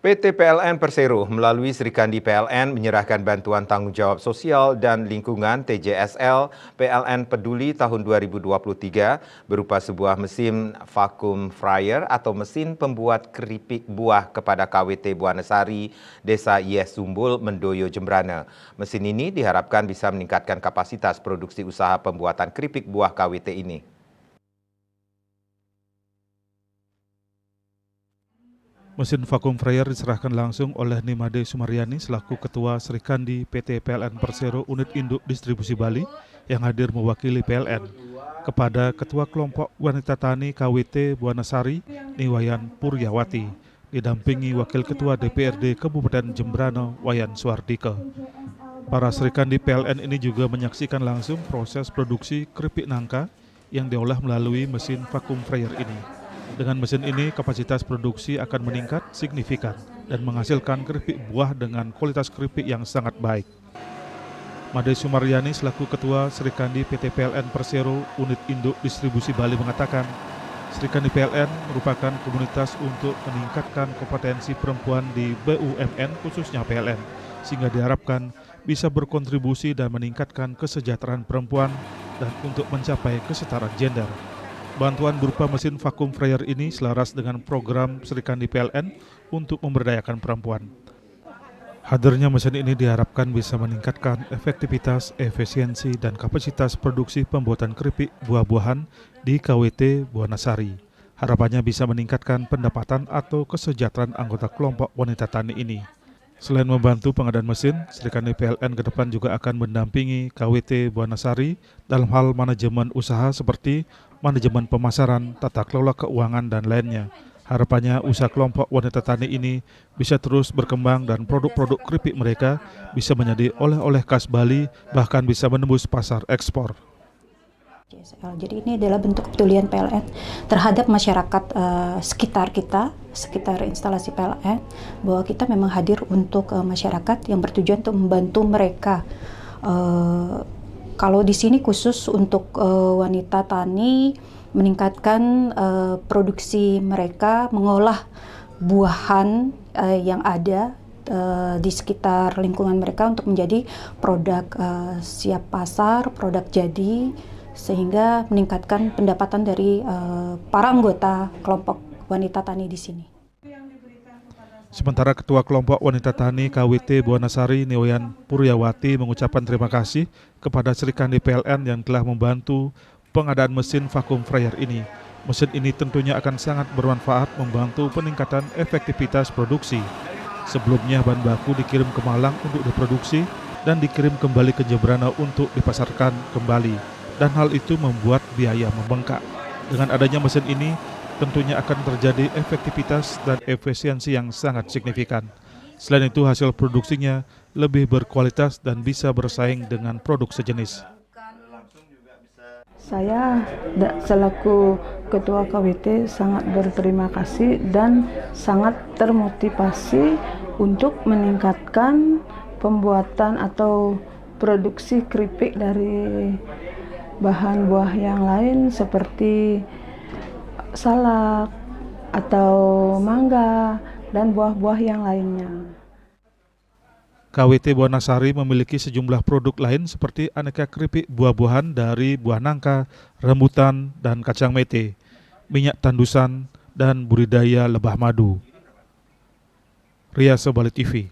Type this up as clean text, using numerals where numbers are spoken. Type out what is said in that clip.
PT PLN Persero melalui Serikandi PLN menyerahkan bantuan tanggung jawab sosial dan lingkungan TJSL PLN Peduli tahun 2023 berupa sebuah mesin vacuum fryer atau mesin pembuat keripik buah kepada KWT Buanesari, Desa Yesumbul, Mendoyo, Jembrana. Mesin ini diharapkan bisa meningkatkan kapasitas produksi usaha pembuatan keripik buah KWT ini. Mesin vakum fryer diserahkan langsung oleh Nimade Sumaryani selaku Ketua Serikandi PT PLN Persero Unit Induk Distribusi Bali yang hadir mewakili PLN kepada Ketua Kelompok Wanita Tani KWT Buanesari, Niwayan Puryawati, didampingi Wakil Ketua DPRD Kabupaten Jembrana, Wayan Suardike. Para Serikandi PLN ini juga menyaksikan langsung proses produksi keripik nangka yang diolah melalui mesin vakum fryer ini. Dengan mesin ini, kapasitas produksi akan meningkat signifikan dan menghasilkan keripik buah dengan kualitas keripik yang sangat baik. Made Sumaryani selaku Ketua Serikandi PT PLN Persero Unit Induk Distribusi Bali mengatakan, Serikandi PLN merupakan komunitas untuk meningkatkan kompetensi perempuan di BUMN khususnya PLN, sehingga diharapkan bisa berkontribusi dan meningkatkan kesejahteraan perempuan dan untuk mencapai kesetaraan gender. Bantuan berupa mesin vakum fryer ini selaras dengan program Serikandi PLN untuk memberdayakan perempuan. Hadirnya mesin ini diharapkan bisa meningkatkan efektivitas, efisiensi, dan kapasitas produksi pembuatan keripik buah-buahan di KWT Buanesari. Harapannya bisa meningkatkan pendapatan atau kesejahteraan anggota kelompok wanita tani ini. Selain membantu pengadaan mesin, Serikandi PLN ke depan juga akan mendampingi KWT Buanesari dalam hal manajemen usaha seperti manajemen pemasaran, tata kelola keuangan, dan lainnya. Harapannya usaha kelompok wanita tani ini bisa terus berkembang dan produk-produk keripik mereka bisa menjadi oleh-oleh khas Bali, bahkan bisa menembus pasar ekspor. Jadi ini adalah bentuk kepedulian PLN terhadap masyarakat sekitar kita, sekitar instalasi PLN, bahwa kita memang hadir untuk masyarakat yang bertujuan untuk membantu mereka. Kalau di sini khusus untuk wanita tani, meningkatkan produksi mereka, mengolah buahan yang ada di sekitar lingkungan mereka untuk menjadi produk siap pasar, produk jadi, sehingga meningkatkan pendapatan dari para anggota kelompok wanita tani di sini. Sementara Ketua Kelompok Wanita Tani KWT Buanesari, Niwayan Puryawati, mengucapkan terima kasih kepada Serikandi PLN yang telah membantu pengadaan mesin vakum fryer ini. Mesin ini tentunya akan sangat bermanfaat membantu peningkatan efektivitas produksi. Sebelumnya bahan baku dikirim ke Malang untuk diproduksi dan dikirim kembali ke Jembrana untuk dipasarkan kembali. Dan hal itu membuat biaya membengkak. Dengan adanya mesin ini, tentunya akan terjadi efektivitas dan efisiensi yang sangat signifikan. Selain itu, hasil produksinya lebih berkualitas dan bisa bersaing dengan produk sejenis. Saya selaku Ketua KWT sangat berterima kasih dan sangat termotivasi untuk meningkatkan pembuatan atau produksi keripik dari bahan buah yang lain seperti salak atau mangga dan buah-buah yang lainnya. KWT Buanesari memiliki sejumlah produk lain seperti aneka keripik buah-buahan dari buah nangka, rambutan, dan kacang mete, minyak tandusan, dan budidaya lebah madu. Ria Bali TV.